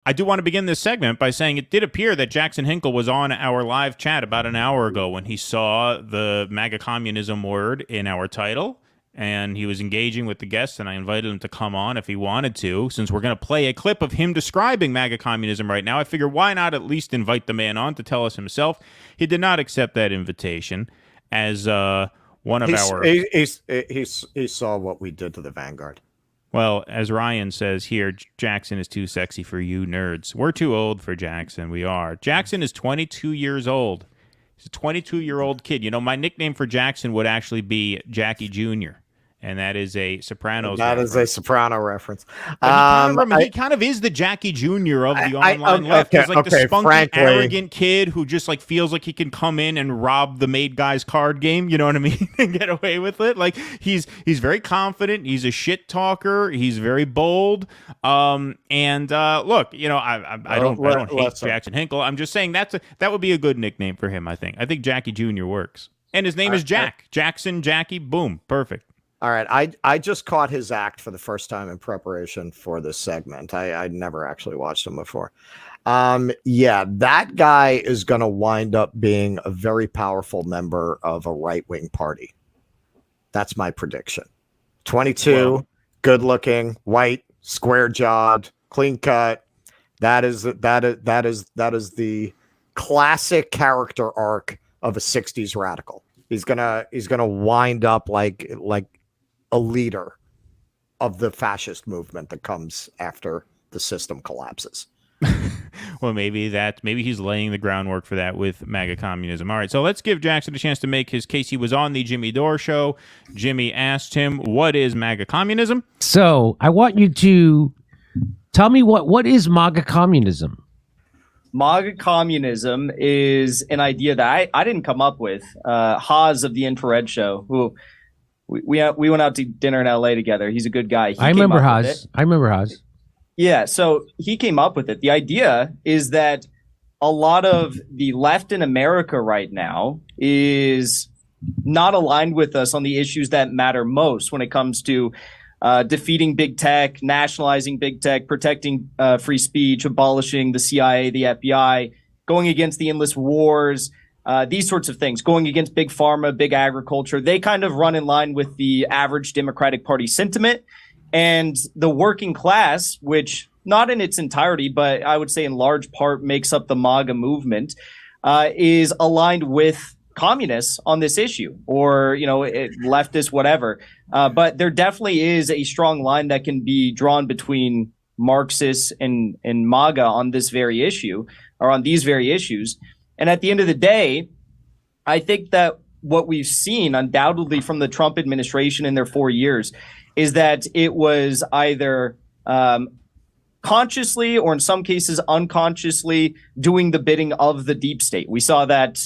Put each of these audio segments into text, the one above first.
I do want to begin this segment by saying it did appear that Jackson Hinkle was on our live chat about an hour ago when he saw the MAGA Communism word in our title, and he was engaging with the guests, and I invited him to come on if he wanted to. Since we're going to play a clip of him describing MAGA Communism right now, I figure why not at least invite the man on to tell us himself. He did not accept that invitation as one of our... He saw what we did to the Vanguard. Well, as Ryan says here, Jackson is too sexy for you nerds. We're too old for Jackson. We are. Jackson is 22 years old. He's a 22-year-old kid. You know, my nickname for Jackson would actually be Jackie Jr., and that is a Sopranos reference. Is a Soprano reference. He kind of is the Jackie Jr. of the online left. He's like the spunky, arrogant kid who just like feels like he can come in and rob the made guy's card game, you know what I mean, and get away with it. Like he's very confident. He's a shit talker. He's very bold. Look, you know, I don't hate Jackson Hinkle. I'm just saying that would be a good nickname for him. I think Jackie Jr. works, and his name is Jack. Jackson, Jackie, boom, perfect. All right, I just caught his act for the first time in preparation for this segment. I'd never actually watched him before. Yeah, that guy is going to wind up being a very powerful member of a right-wing party. That's my prediction. 22, good-looking, white, square-jawed, clean-cut. That is the classic character arc of a 60s radical. He's gonna wind up like a leader of the fascist movement that comes after the system collapses. Well, maybe he's laying the groundwork for that with MAGA communism. All right, so let's give Jackson a chance to make his case. He was on the Jimmy Dore show. Jimmy asked him, what is MAGA communism? So I want you to tell me what is MAGA communism? MAGA communism is an idea that I didn't come up with. Haz of the Infrared Show, who we went out to dinner in LA together. He's a good guy. I remember Haz. Yeah, so he came up with it. The idea is that a lot of the left in America right now is not aligned with us on the issues that matter most when it comes to defeating big tech, nationalizing big tech, protecting free speech, abolishing the CIA, the FBI, going against the endless wars, these sorts of things, going against big pharma, big agriculture. They kind of run in line with the average Democratic Party sentiment. And the working class, which not in its entirety, but I would say in large part makes up the MAGA movement, is aligned with communists on this issue, or, you know, leftist, whatever. But there definitely is a strong line that can be drawn between Marxists and MAGA on this very issue, or on these very issues. And at the end of the day, I think that what we've seen undoubtedly from the Trump administration in their 4 years is that it was either consciously or in some cases unconsciously doing the bidding of the deep state. We saw that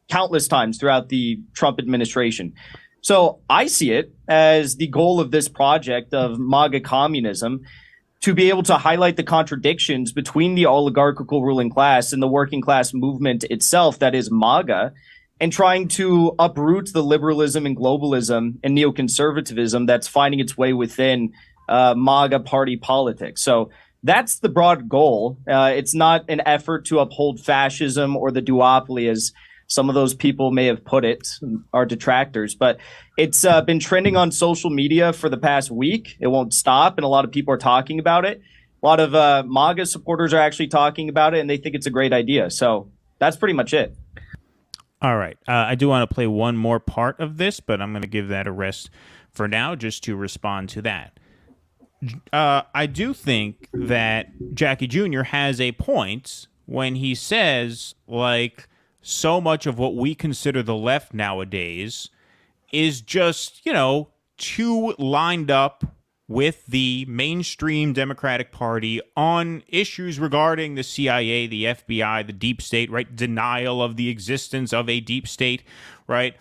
countless times throughout the Trump administration. So I see it as the goal of this project of MAGA communism to be able to highlight the contradictions between the oligarchical ruling class and the working class movement itself, that is MAGA, and trying to uproot the liberalism and globalism and neoconservatism that's finding its way within MAGA party politics. So that's the broad goal. It's not an effort to uphold fascism or the duopoly, as some of those people may have put it, our detractors. But it's been trending on social media for the past week. It won't stop, and a lot of people are talking about it. A lot of MAGA supporters are actually talking about it, and they think it's a great idea. So that's pretty much it. All right. I do want to play one more part of this, but I'm going to give that a rest for now just to respond to that. I do think that Jackie Jr. has a point when he says, like, so much of what we consider the left nowadays is just, you know, too lined up with the mainstream Democratic Party on issues regarding the CIA, the FBI, the deep state, right? Denial of the existence of a deep state, right?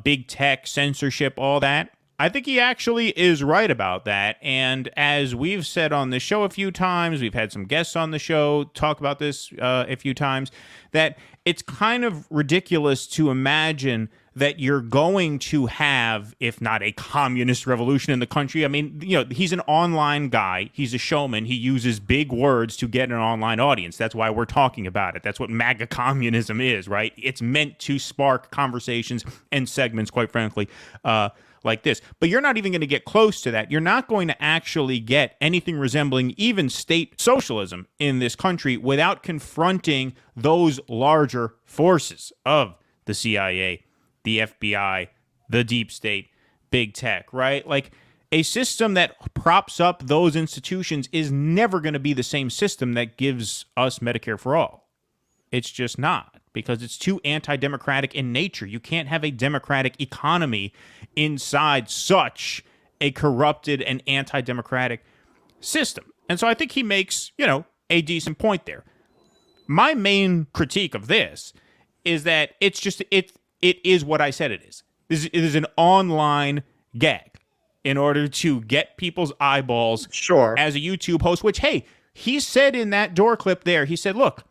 Big tech, censorship, all that. I think he actually is right about that. And as we've said on the show a few times, we've had some guests on the show talk about this a few times, that it's kind of ridiculous to imagine that you're going to have, if not a communist revolution in the country. I mean, he's an online guy. He's a showman. He uses big words to get an online audience. That's why we're talking about it. That's what MAGA communism is, right? It's meant to spark conversations and segments, quite frankly, like this. But you're not even going to get close to that. You're not going to actually get anything resembling even state socialism in this country without confronting those larger forces of the CIA, the FBI, the deep state, big tech, right? Like, a system that props up those institutions is never going to be the same system that gives us Medicare for all. It's just not, because it's too anti-democratic in nature. You can't have a democratic economy inside such a corrupted and anti-democratic system. And so I think he makes, a decent point there. My main critique of this is that it is what I said it is. It is an online gag in order to get people's eyeballs as a YouTube host, which, hey, he said in that door clip there, he said, look,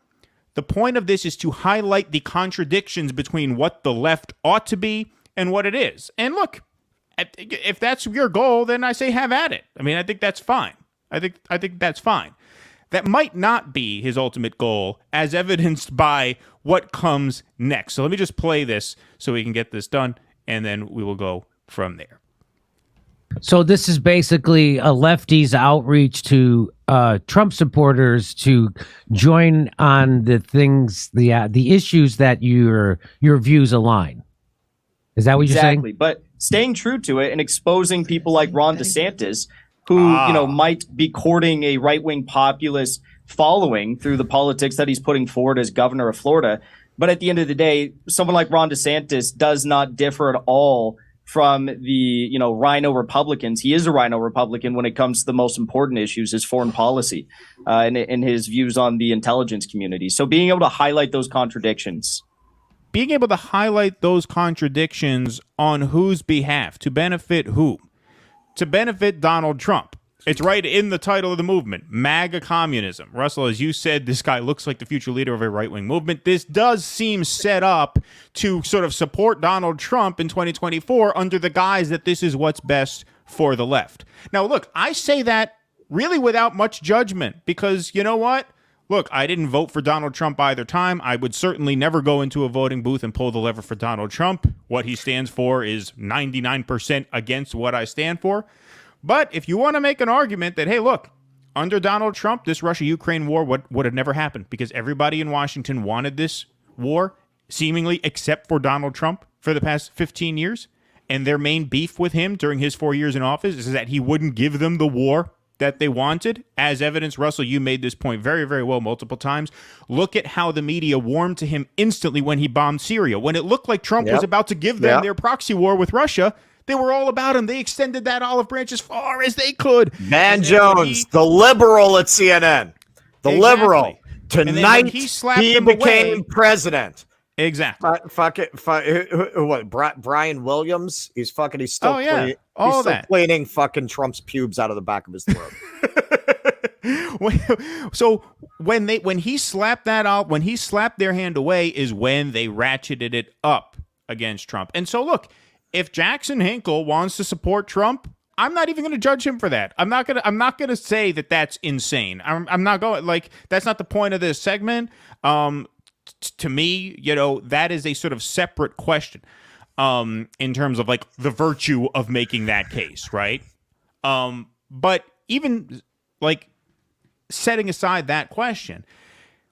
the point of this is to highlight the contradictions between what the left ought to be and what it is. And look, if that's your goal, then I say have at it. I mean, I think that's fine. I think that's fine. That might not be his ultimate goal, as evidenced by what comes next. So let me just play this so we can get this done, and then we will go from there. So this is basically a lefty's outreach to Trump supporters to join on the things, the issues that your views align. Is that what you're saying? Exactly, but staying true to it and exposing people like Ron DeSantis, who might be courting a right-wing populist following through the politics that he's putting forward as governor of Florida. But at the end of the day, someone like Ron DeSantis does not differ at all from the rhino Republicans. He is a rhino Republican when it comes to the most important issues, his foreign policy and his views on the intelligence community. So being able to highlight those contradictions. Being able to highlight those contradictions on whose behalf? To benefit who? To benefit Donald Trump. It's right in the title of the movement, MAGA Communism. Russell, as you said, this guy looks like the future leader of a right-wing movement. This does seem set up to sort of support Donald Trump in 2024 under the guise that this is what's best for the left. Now, look, I say that really without much judgment because you know what? Look, I didn't vote for Donald Trump either time. I would certainly never go into a voting booth and pull the lever for Donald Trump. What he stands for is 99% against what I stand for. But if you want to make an argument that, hey, look, under Donald Trump, this Russia-Ukraine war would have never happened because everybody in Washington wanted this war, seemingly except for Donald Trump for the past 15 years. And their main beef with him during his 4 years in office is that he wouldn't give them the war that they wanted. As evidence, Russell, you made this point very, very well multiple times. Look at how the media warmed to him instantly when he bombed Syria. When it looked like Trump was about to give them their proxy war with Russia, they were all about him. They extended that olive branch as far as they could. Van Jones, the liberal at CNN. The liberal. Tonight, he became president. Exactly. Brian Williams? He's still cleaning fucking Trump's pubes out of the back of his throat. So when he slapped that out, when he slapped their hand away is when they ratcheted it up against Trump. And so look, if Jackson Hinkle wants to support Trump, I'm not even going to judge him for that. I'm not going to say that that's insane. I'm not going that's not the point of this segment. To me, that is a sort of separate question in terms of the virtue of making that case, right? But even setting aside that question,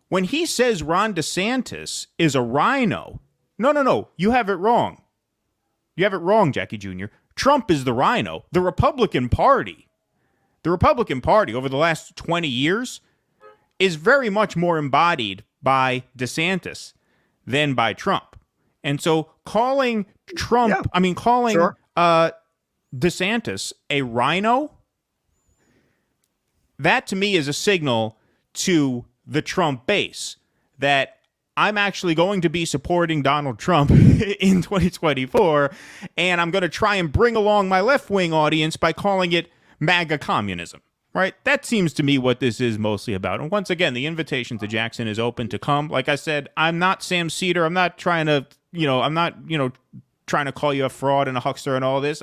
when he says Ron DeSantis is a rhino, no, you have it wrong. You have it wrong, Jackie Jr. Trump is the rhino. The Republican Party over the last 20 years is very much more embodied by DeSantis than by Trump. And so calling DeSantis a rhino, that to me is a signal to the Trump base that I'm actually going to be supporting Donald Trump in 2024, and I'm going to try and bring along my left-wing audience by calling it MAGA communism, right? That seems to me what this is mostly about. And once again, the invitation to Jackson is open to come. Like I said, I'm not Sam Cedar. I'm not trying to, trying to call you a fraud and a huckster and all this.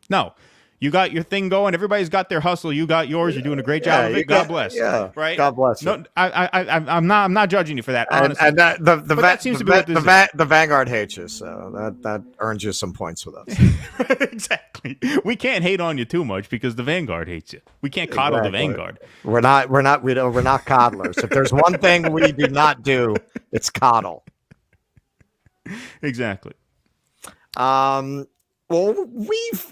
No. You got your thing going. Everybody's got their hustle. You got yours. You're doing a great job of it. God bless. Yeah, right. God bless. No, I'm not judging you for that. Honestly, and that, that seems to be what this is. The Vanguard hates you, so that earns you some points with us. Exactly. We can't hate on you too much because the Vanguard hates you. We can't coddle the Vanguard. We're not coddlers. If there's one thing we do not do, it's coddle. Exactly. Well,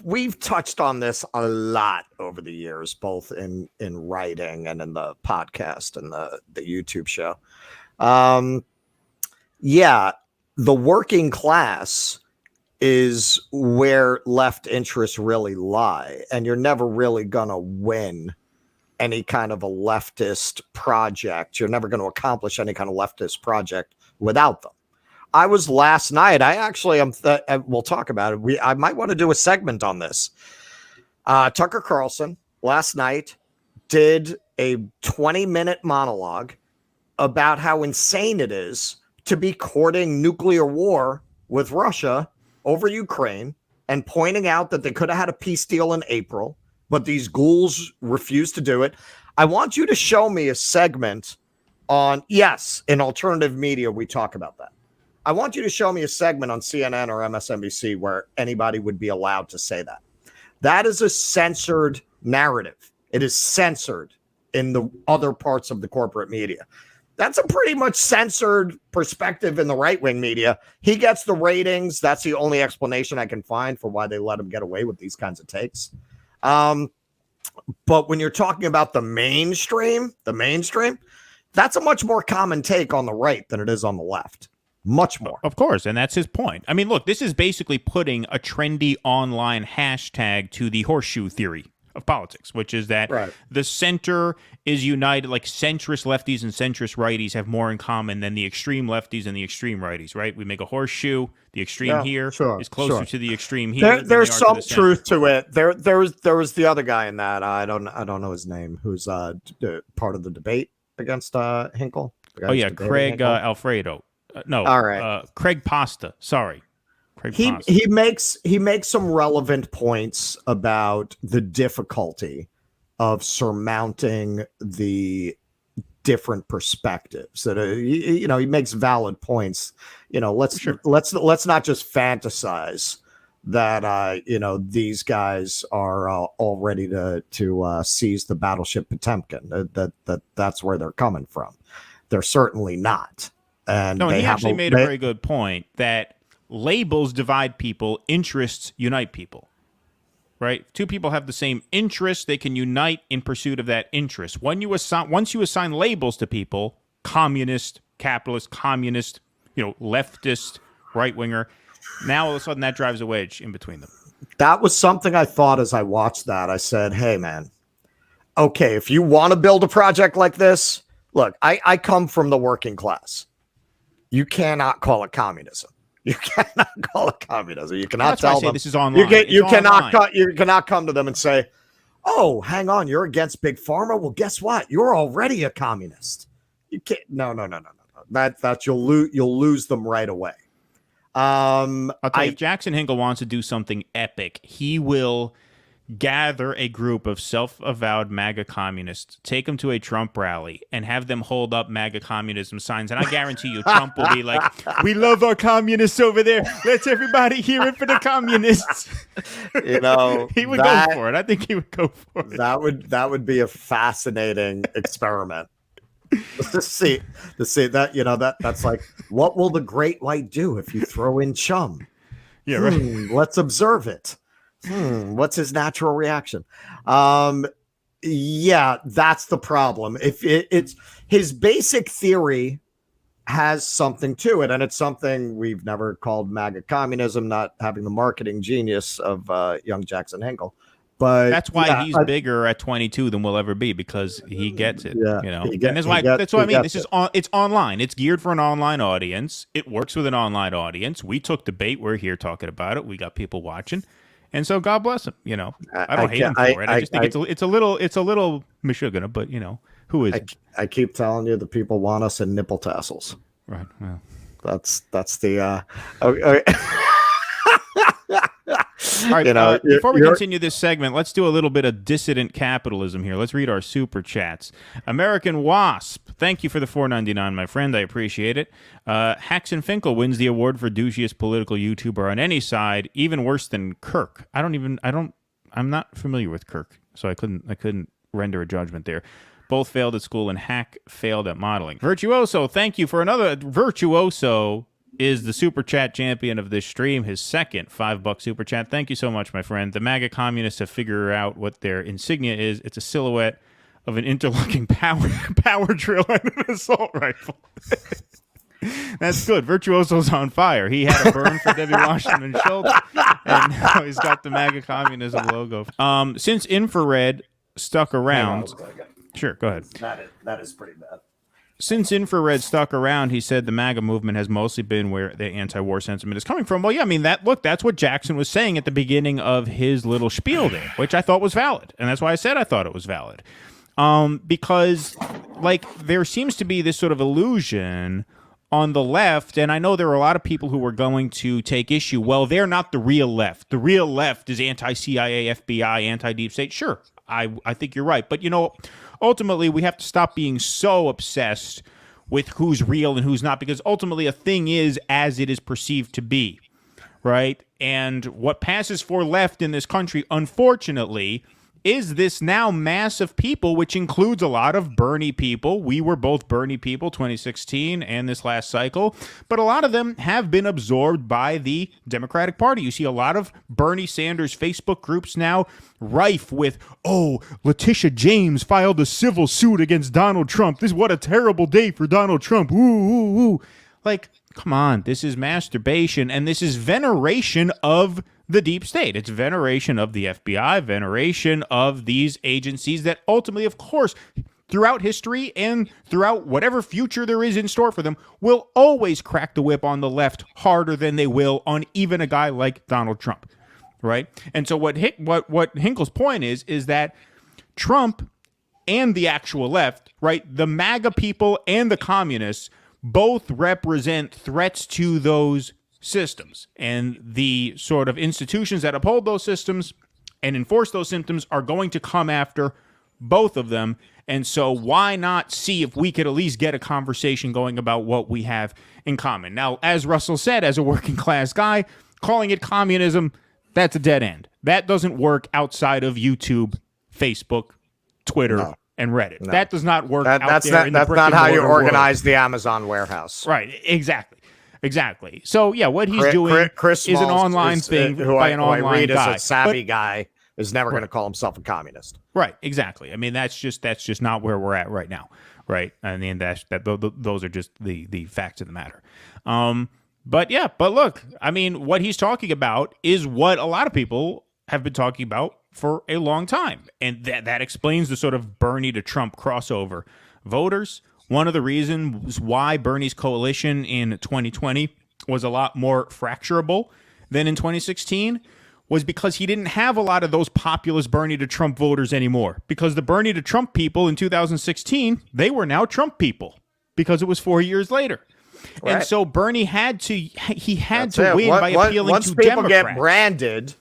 we've touched on this a lot over the years, both in writing and in the podcast and the YouTube show. Yeah, the working class is where left interests really lie, and you're never really gonna win any kind of a leftist project. You're never going to accomplish any kind of leftist project without them. I was last night. I actually we'll talk about it. I might want to do a segment on this. Tucker Carlson last night did a 20-minute monologue about how insane it is to be courting nuclear war with Russia over Ukraine and pointing out that they could have had a peace deal in April, but these ghouls refused to do it. I want you to show me a segment on, yes, in alternative media, we talk about that. I want you to show me a segment on CNN or MSNBC where anybody would be allowed to say that. That is a censored narrative. It is censored in the other parts of the corporate media. That's a pretty much censored perspective in the right-wing media. He gets the ratings. That's the only explanation I can find for why they let him get away with these kinds of takes. But when you're talking about the mainstream, that's a much more common take on the right than it is on the left. Much more. Of course, and that's his point. I mean, look, this is basically putting a trendy online hashtag to the horseshoe theory of politics, which is that the center is united, like centrist lefties and centrist righties have more in common than the extreme lefties and the extreme righties, right? We make a horseshoe. The extreme is closer to the extreme here. There's some truth to it. There was the other guy in that. I don't know his name, who's part of the debate against Hinkle. Oh yeah, Craig Alfredo. No, all right. Craig Pasta. Sorry. He makes some relevant points about the difficulty of surmounting the different perspectives. That he makes valid points. Let's not just fantasize that these guys are all ready to seize the battleship Potemkin. That's where they're coming from. They're certainly not. And no, he actually made a very good point that labels divide people, interests unite people, right? Two people have the same interest, they can unite in pursuit of that interest. Once you assign labels to people, communist, capitalist, communist, leftist, right-winger, now all of a sudden that drives a wedge in between them. That was something I thought as I watched that. I said, hey, man, okay, if you want to build a project like this, look, I come from the working class. You cannot call it communism. You cannot call it communism. You cannot tell them this is online. You cannot come to them and say, "Oh, hang on, you're against big pharma." Well, guess what? You're already a communist. You can't. No. That you'll lose them right away. I'll tell you, if Jackson Hinkle wants to do something epic, he will gather a group of self-avowed MAGA communists, take them to a Trump rally, and have them hold up MAGA communism signs. And I guarantee you, Trump will be like, "We love our communists over there. Let's everybody hear it for the communists." He would go for it. I think he would go for it. That would be a fascinating experiment. to see that that's like, what will the great white do if you throw in chum? Yeah, right. Let's observe it. What's his natural reaction? Yeah, that's the problem. If it's his basic theory has something to it, and it's something we've never called MAGA communism, not having the marketing genius of young Jackson Hinkle. But that's why he's bigger at 22 than we'll ever be, because he gets it. And that's what I mean. It's online. It's geared for an online audience. It works with an online audience. We took debate. We're here talking about it. We got people watching. And so God bless him. I don't hate him for it. I just think it's a little Meshuggah, but who is? I keep telling you, the people want us in nipple tassels. Right. Well, that's the. Okay. All right, You know, before we continue this segment, let's do a little bit of dissident capitalism here. Let's read our super chats. American Wasp, thank you for the $4.99, my friend. I appreciate it. Hacks and Finkel wins the award for douchiest political YouTuber on any side, even worse than Kirk. I'm not familiar with Kirk, so I couldn't render a judgment there. Both failed at school, and Hack failed at modeling. Virtuoso, thank you for another. Virtuoso is the super chat champion of this stream, his second $5 super chat. Thank you so much, my friend. The MAGA communists have figured out what their insignia is. It's a silhouette of an interlocking power drill and an assault rifle. That's good. Virtuoso's on fire. He had a burn for Debbie Washington Schultz, and now he's got the MAGA communism logo. Since infrared stuck around... Sure, go ahead. That is pretty bad. Since infrared stuck around, he said the MAGA movement has mostly been where the anti-war sentiment is coming from. Well, yeah, I mean, that's what Jackson was saying at the beginning of his little spiel there, which I thought was valid. And that's why I said I thought it was valid. Because, like, there seems to be this sort of illusion on the left, and I know there are a lot of people who were going to take issue. Well, they're not the real left. The real left is anti-CIA, FBI, anti-deep state. Sure, I think you're right. But, you know, ultimately, we have to stop being so obsessed with who's real and who's not, because ultimately a thing is as it is perceived to be, right? And what passes for left in this country, unfortunately, is this now mass of people, which includes a lot of Bernie people. We were both Bernie people, 2016 and this last cycle, but a lot of them have been absorbed by the Democratic Party. You see a lot of Bernie Sanders Facebook groups now rife with, oh, Letitia James filed a civil suit against Donald Trump. What a terrible day for Donald Trump. Ooh, ooh, ooh. Like, come on, this is masturbation, and this is veneration of the deep state. It's veneration of the FBI, veneration of these agencies that ultimately, of course, throughout history and throughout whatever future there is in store for them, will always crack the whip on the left harder than they will on even a guy like Donald Trump, right? And so what Hinkle's point is that Trump and the actual left, right, the MAGA people and the communists both represent threats to those systems, and the sort of institutions that uphold those systems and enforce those systems are going to come after both of them. And so why not see if we could at least get a conversation going about what we have in common? Now, as Russell said, as a working class guy, calling it communism, that's a dead end. That doesn't work outside of YouTube, Facebook, Twitter, and Reddit. No. That does not work that's not how you organize the Amazon warehouse. Right, Exactly. So, yeah, what he's doing is an online thing by an online guy. As a savvy guy is never going to call himself a communist. Right, exactly. I mean, that's just not where we're at right now, right? I mean, those are just the facts of the matter. But look, I mean, what he's talking about is what a lot of people have been talking about for a long time, and that explains the sort of Bernie to Trump crossover. Voters. One of the reasons why Bernie's coalition in 2020 was a lot more fracturable than in 2016 was because he didn't have a lot of those populist Bernie to Trump voters anymore. Because the Bernie to Trump people in 2016, they were now Trump people because it was 4 years later. Right. And so Bernie had to win by appealing once to people Democrats. Get branded,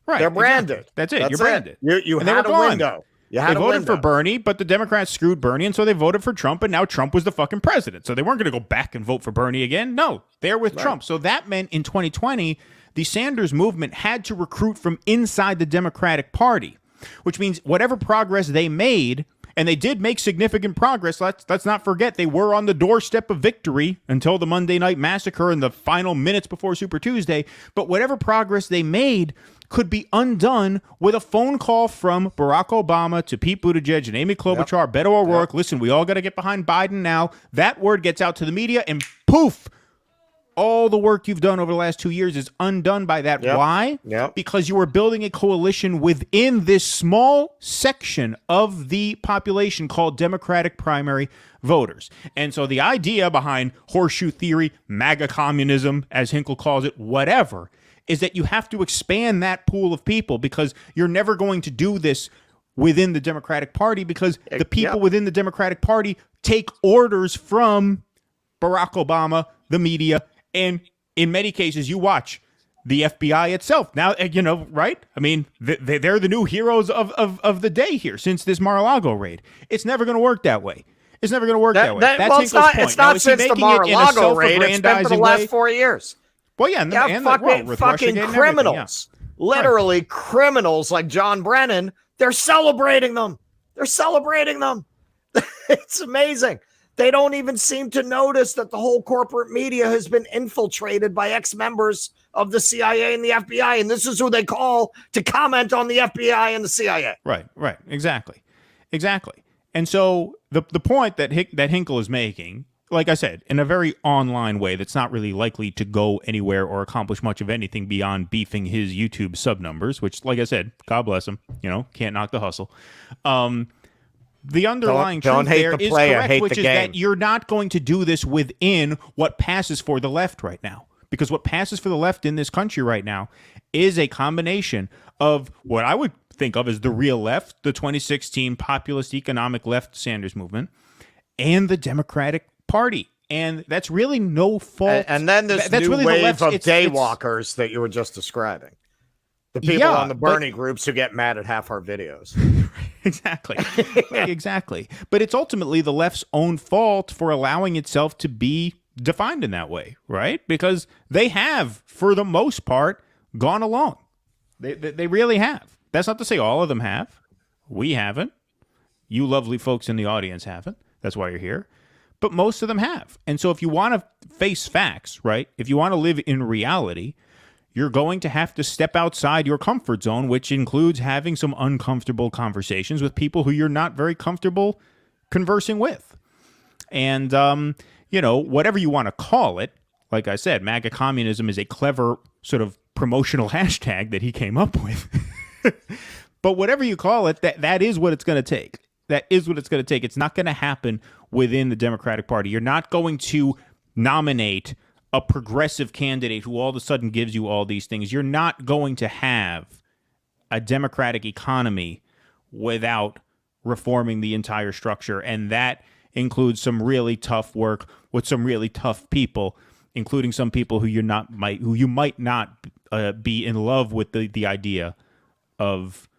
right, they're branded. Exactly. That's it. You're branded. You had a window. They voted for Bernie, but the Democrats screwed Bernie, and so they voted for Trump, and now Trump was the fucking president. So they weren't going to go back and vote for Bernie again. No, they're with Trump. So that meant in 2020, the Sanders movement had to recruit from inside the Democratic Party, which means whatever progress they made, and they did make significant progress. Let's not forget they were on the doorstep of victory until the Monday Night Massacre in the final minutes before Super Tuesday. But whatever progress they made could be undone with a phone call from Barack Obama to Pete Buttigieg and Amy Klobuchar, Beto O'Rourke. Listen, we all got to get behind Biden now. That word gets out to the media, and poof, all the work you've done over the last 2 years is undone by that. Why? Because you were building a coalition within this small section of the population called Democratic primary voters. And so the idea behind horseshoe theory, MAGA communism, as Hinkle calls it, whatever, is that you have to expand that pool of people, because you're never going to do this within the Democratic Party, because the people within the Democratic Party take orders from Barack Obama, the media, and in many cases, you watch, the FBI itself. Now, right? I mean, they're the new heroes of the day here since this Mar-a-Lago raid. It's never going to work that way. It's never going to work that way. That's well, Hinkle's point. it's not since the Mar-a-Lago raid. It's been for the last way. 4 years. Well, yeah, fucking criminals. Literally criminals like John Brennan. They're celebrating them. It's amazing. They don't even seem to notice that the whole corporate media has been infiltrated by ex-members of the CIA and the FBI, and this is who they call to comment on the FBI and the CIA. Right, exactly. And so the point that Hinkle is making, like I said, in a very online way that's not really likely to go anywhere or accomplish much of anything beyond beefing his YouTube sub numbers, which, like I said, God bless him, can't knock the hustle. The underlying truth there is correct, which is that you're not going to do this within what passes for the left right now. Because what passes for the left in this country right now is a combination of what I would think of as the real left, the 2016 populist economic left Sanders movement, and the Democratic Party. And that's really no fault. And then this new really wave of daywalkers that you were just describing. The people on the Bernie groups who get mad at half our videos. Exactly. But it's ultimately the left's own fault for allowing itself to be defined in that way, right? Because they have, for the most part, gone along. They really have. That's not to say all of them have. We haven't. You lovely folks in the audience haven't. That's why you're here. But most of them have. And so if you want to face facts, right? If you want to live in reality, you're going to have to step outside your comfort zone, which includes having some uncomfortable conversations with people who you're not very comfortable conversing with. And, whatever you want to call it, like I said, MAGA Communism is a clever sort of promotional hashtag that he came up with. But whatever you call it, that is what it's going to take. That is what it's going to take. It's not going to happen within the Democratic Party. You're not going to nominate a progressive candidate who all of a sudden gives you all these things. You're not going to have a democratic economy without reforming the entire structure. And that includes some really tough work with some really tough people, including some people who you might not be in love with the idea of.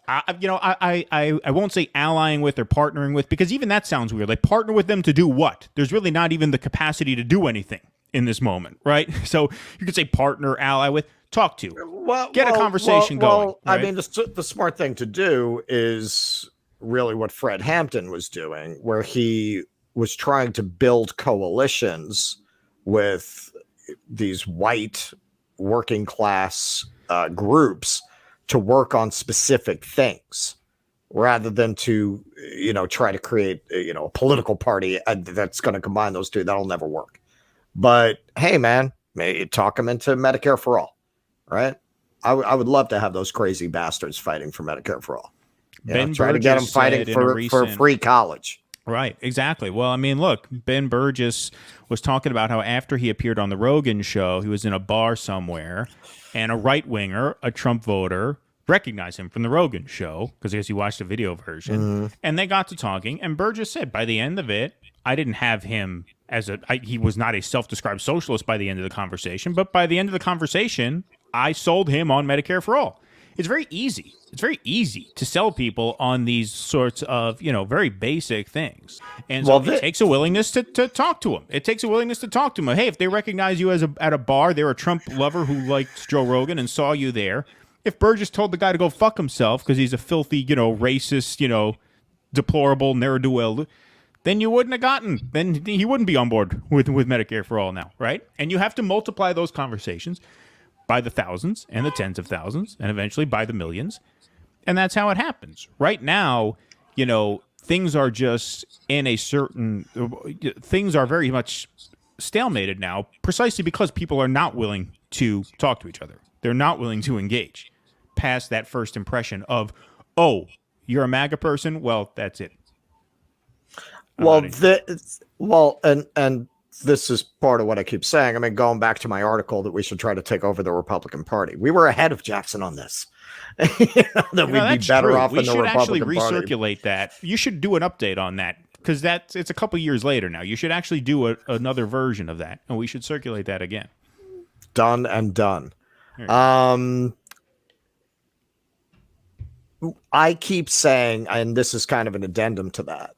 I won't say allying with or partnering with, because even that sounds weird. Like, partner with them to do what? There's really not even the capacity to do anything in this moment, right? So you could say partner, ally with, talk to, get a conversation going. Right? I mean, the smart thing to do is really what Fred Hampton was doing, where he was trying to build coalitions with these white working class groups to work on specific things, rather than to, try to create, a political party that's going to combine those two. That'll never work. But hey, man, maybe talk them into Medicare for all, right? I would love to have those crazy bastards fighting for Medicare for all. Try to get them fighting for free college. Right, exactly. Well, I mean, look, Ben Burgess was talking about how after he appeared on the Rogan show, he was in a bar somewhere, and a right-winger, a Trump voter, recognized him from the Rogan show, because I guess he watched the video version, and they got to talking, and Burgess said, by the end of it, I didn't have him he was not a self-described socialist by the end of the conversation, but by the end of the conversation, I sold him on Medicare for all. It's very easy. It's very easy to sell people on these sorts of, very basic things. And so it takes a willingness to talk to them. It takes a willingness to talk to them. Hey, if they recognize you at a bar, they're a Trump lover who likes Joe Rogan and saw you there. If Burgess told the guy to go fuck himself because he's a filthy, racist, deplorable ne'er-do-well, then you wouldn't have gotten. Then he wouldn't be on board with Medicare for all now, right? And you have to multiply those conversations by the thousands and the tens of thousands and eventually by the millions. And that's how it happens. Right now, things are just things are very much stalemated now, precisely because people are not willing to talk to each other. They're not willing to engage past that first impression of, oh, you're a MAGA person? Well, that's it. And this is part of what I keep saying. I mean, going back to my article that we should try to take over the Republican Party. We were ahead of Jackson on this. We'd be better off in the Republican Party. We should actually recirculate that. You should do an update on that, because it's a couple years later now. You should actually do another version of that, and we should circulate that again. Done and done. I keep saying, and this is kind of an addendum to that,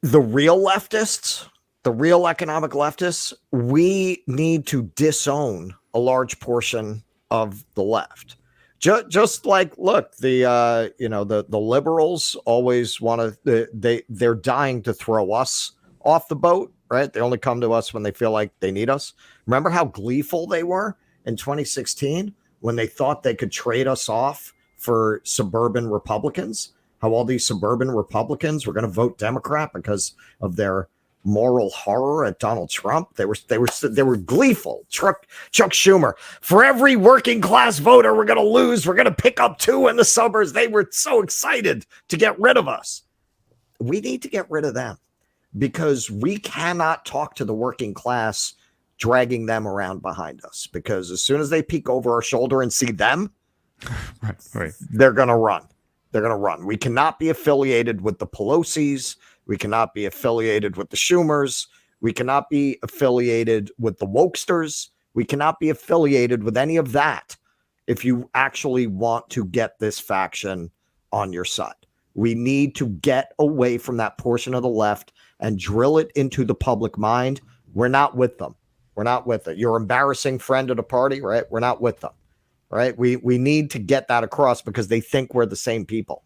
the real leftists, the real economic leftists, we need to disown a large portion of the left. Just like, look, the liberals always want to, they're dying to throw us off the boat, right? They only come to us when they feel like they need us. Remember how gleeful they were in 2016 when they thought they could trade us off for suburban Republicans? How all these suburban Republicans were going to vote Democrat because of their moral horror at Donald Trump. They were gleeful. Chuck Schumer, for every working class voter we're going to lose, we're going to pick up 2 in the suburbs. They were so excited to get rid of us. We need to get rid of them because we cannot talk to the working class dragging them around behind us, because as soon as they peek over our shoulder and see them, right. They're going to run. They're going to run. We cannot be affiliated with the Pelosi's. We cannot be affiliated with the Schumers. We cannot be affiliated with the Wokesters. We cannot be affiliated with any of that if you actually want to get this faction on your side. We need to get away from that portion of the left and drill it into the public mind. We're not with them. We're not with it. Your embarrassing friend at a party, right? We're not with them, right? We need to get that across because they think we're the same people.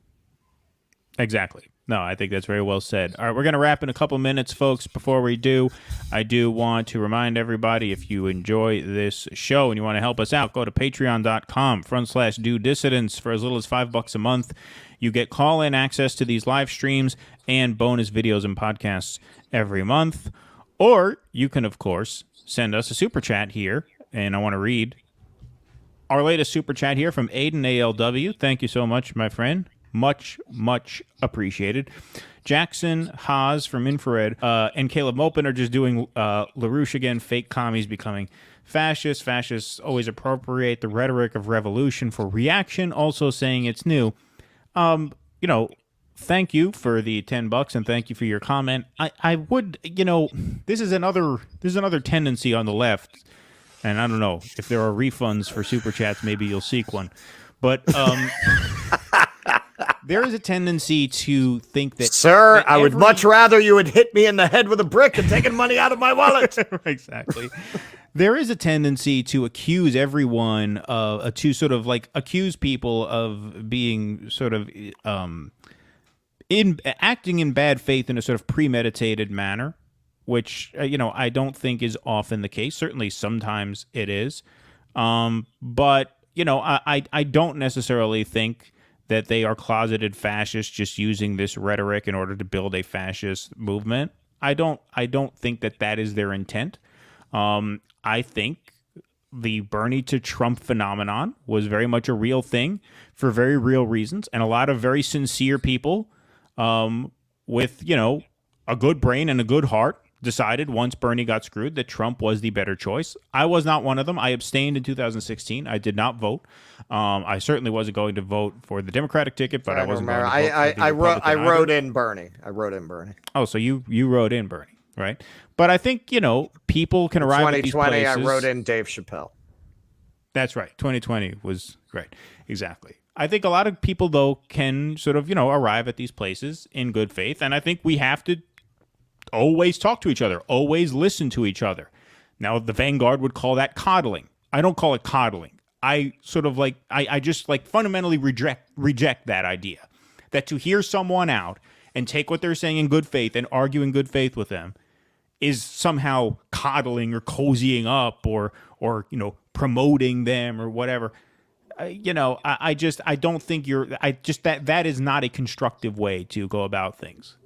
Exactly. No, I think that's very well said. All right, we're going to wrap in a couple minutes, folks. Before we do, I do want to remind everybody, if you enjoy this show and you want to help us out, go to patreon.com/do dissidents. For as little as $5 a month, you get call-in access to these live streams and bonus videos and podcasts every month. Or you can, of course, send us a super chat here, and I want to read our latest super chat here from Aiden ALW. Thank you so much, my friend. Much, much appreciated. Jackson Haas from Infrared and Caleb Mopin are just doing LaRouche again. Fake commies becoming fascists. Fascists always appropriate the rhetoric of revolution for reaction, also saying it's new. Thank you for the $10 and thank you for your comment. I would, this is another tendency on the left, and I don't know if there are refunds for super chats. Maybe you'll seek one, but there is a tendency to think that, sir, I would much rather you would hit me in the head with a brick and taking money out of my wallet. Exactly. There is a tendency to accuse everyone to sort of like accuse people of being sort of acting in bad faith in a sort of premeditated manner, which I don't think is often the case. Certainly, sometimes it is, but I don't necessarily think that they are closeted fascists just using this rhetoric in order to build a fascist movement. I don't think that is their intent. I think the Bernie to Trump phenomenon was very much a real thing for very real reasons, and a lot of very sincere people with a good brain and a good heart decided once Bernie got screwed that Trump was the better choice. I was not one of them. I abstained in 2016. I did not vote. I certainly wasn't going to vote for the Democratic ticket, but I wasn't going to vote for the Republican I wrote either. in Bernie. I wrote in Bernie. Oh, so you wrote in Bernie, right? But I think, people can arrive at these places. 2020, I wrote in Dave Chappelle. That's right. 2020 was great. Exactly. I think a lot of people, though, can sort of, arrive at these places in good faith. And I think we have to always talk to each other, always listen to each other. Now, the Vanguard would call that coddling. I don't call it coddling. I sort of I just fundamentally reject that idea. That to hear someone out and take what they're saying in good faith and argue in good faith with them is somehow coddling or cozying up or promoting them or whatever. I don't think that is not a constructive way to go about things.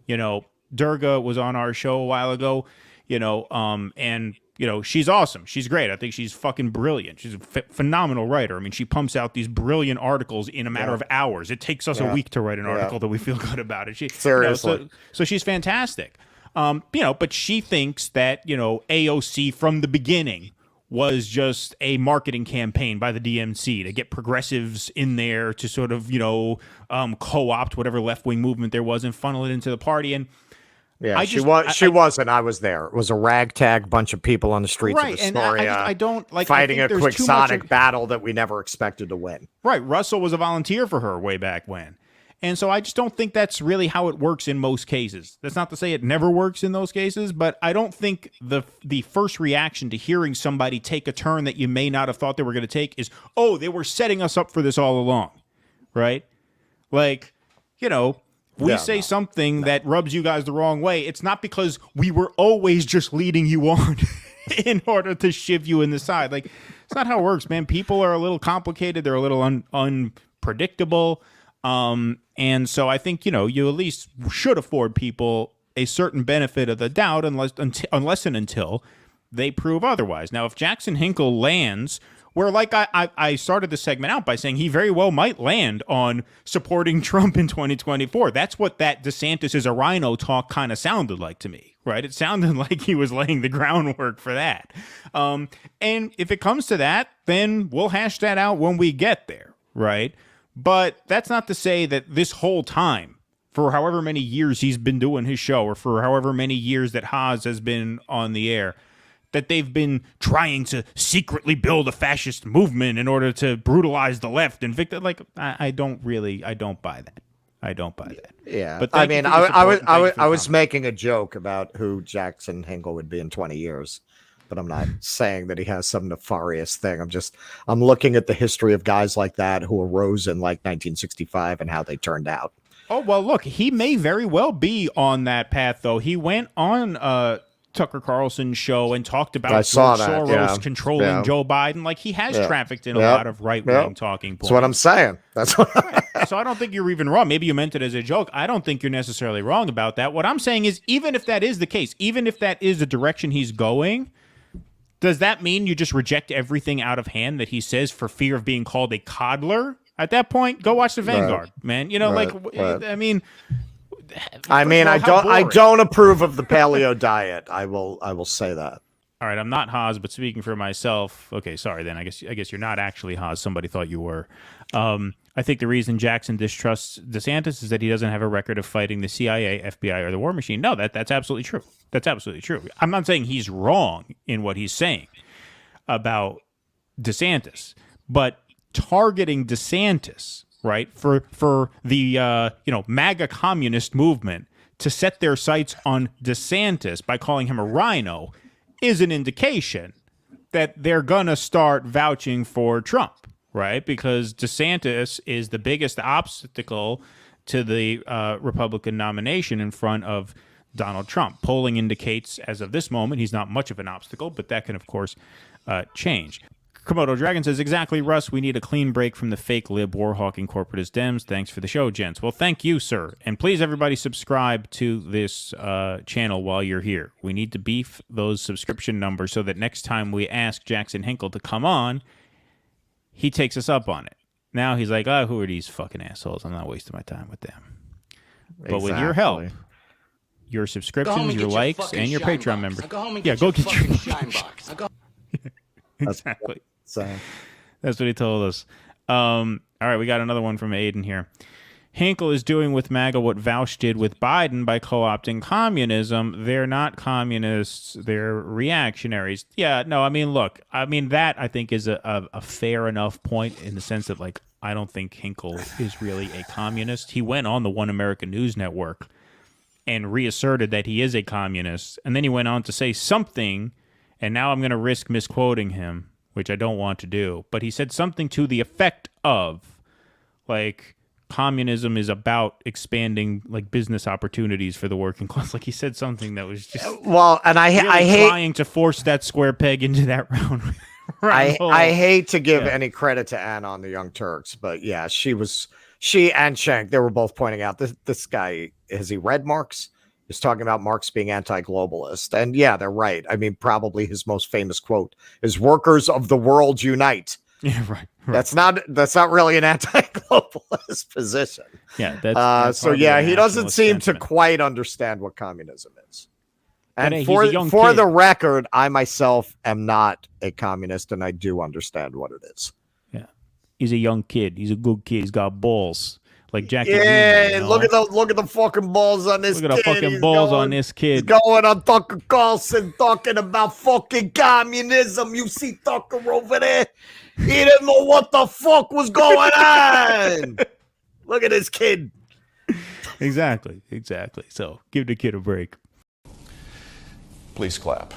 Durga was on our show a while ago, and she's awesome. She's great. I think she's fucking brilliant. She's a phenomenal writer. I mean, she pumps out these brilliant articles in a matter of hours. It takes us a week to write an article that we feel good about it. Seriously. So she's fantastic. But she thinks that, AOC from the beginning was just a marketing campaign by the DNC to get progressives in there to sort of, co-opt whatever left-wing movement there was and funnel it into the party. And Yeah, she wasn't. I was there. It was a ragtag bunch of people on the streets of Astoria, I don't like fighting I a think quixotic battle that we never expected to win. Right, Russell was a volunteer for her way back when. And so I just don't think that's really how it works in most cases. That's not to say it never works in those cases, but I don't think the first reaction to hearing somebody take a turn that you may not have thought they were going to take is, oh, they were setting us up for this all along, right? Like, we say something that rubs you guys the wrong way. It's not because we were always just leading you on in order to shiv you in the side. Like, it's not how it works, man. People are a little complicated. They're a little unpredictable. And so I think, you at least should afford people a certain benefit of the doubt unless and until they prove otherwise. Now, if Jackson Hinkle lands where, like I started the segment out by saying he very well might land on supporting Trump in 2024. That's what that DeSantis is a rhino talk kind of sounded like to me, right? It sounded like he was laying the groundwork for that. And if it comes to that, then we'll hash that out when we get there, right? But that's not to say that this whole time, for however many years he's been doing his show, or for however many years that Haz has been on the air, that they've been trying to secretly build a fascist movement in order to brutalize the left and victim. Like, I don't buy that. I don't buy that. Yeah, but I mean, I was making a joke about who Jackson Hinkle would be in 20 years. But I'm not saying that he has some nefarious thing. I'm looking at the history of guys like that who arose in like 1965 and how they turned out. Oh, well, look, he may very well be on that path, though. He went on Tucker Carlson's show and talked about George Soros controlling Joe Biden. Like, he has trafficked in a lot of right-wing talking points. That's what I'm saying. That's what So I don't think you're even wrong. Maybe you meant it as a joke. I don't think you're necessarily wrong about that. What I'm saying is, even if that is the case, even if that is the direction he's going, does that mean you just reject everything out of hand that he says for fear of being called a coddler? At that point, go watch the Vanguard, man. I mean, I don't approve of the paleo diet. I will say that. All right, I'm not Haz, but speaking for myself, okay, sorry then. I guess you're not actually Haz. Somebody thought you were. I think the reason Jackson distrusts DeSantis is that he doesn't have a record of fighting the CIA, FBI, or the war machine. No, that's absolutely true. That's absolutely true. I'm not saying he's wrong in what he's saying about DeSantis, but targeting DeSantis, right, for the MAGA communist movement to set their sights on DeSantis by calling him a rhino is an indication that they're gonna start vouching for Trump. Right, because DeSantis is the biggest obstacle to the Republican nomination in front of Donald Trump. Polling indicates, as of this moment, he's not much of an obstacle, but that can, of course, change. Komodo Dragon says, exactly, Russ, we need a clean break from the fake lib war-hawking corporatist Dems. Thanks for the show, gents. Well, thank you, sir. And please, everybody, subscribe to this channel while you're here. We need to beef those subscription numbers so that next time we ask Jackson Hinkle to come on, he takes us up on it. Now he's like, oh, who are these fucking assholes? I'm not wasting my time with them. Exactly. But with your help, your subscriptions, your likes, and your Patreon members. Go get your shine box. Exactly. That's what he told us. All right, we got another one from Aiden here. Hinkle is doing with MAGA what Vaush did with Biden by co-opting communism. They're not communists. They're reactionaries. Yeah, no, I mean, look, that I think is a fair enough point in the sense that, like, I don't think Hinkle is really a communist. He went on the One American News Network and reasserted that he is a communist. And then he went on to say something, and now I'm going to risk misquoting him, which I don't want to do. But he said something to the effect of, like, communism is about expanding like business opportunities for the working class. Like, he said something that was just and I hate trying to force that square peg into that round. I hate to give any credit to Anna on the Young Turks, but yeah, she and Schenck, they were both pointing out this guy, has he read Marx? He's talking about Marx being anti-globalist, and yeah, they're right. I mean, probably his most famous quote is "Workers of the world unite." Yeah, right. That's not really an anti-globalist position. Yeah, that's so yeah, he doesn't seem to quite understand what communism is. And hey, for the record, I myself am not a communist, and I do understand what it is. Yeah, he's a young kid. He's a good kid. He's got balls. like Jackie Jr., Yeah, look at the fucking balls on this. Look at the kid. fucking He's balls going, on this kid. He's going on Tucker Carlson talking about fucking communism. You see Tucker over there? He didn't know what the fuck was going on. Look at this kid. Exactly. So give the kid a break. Please clap.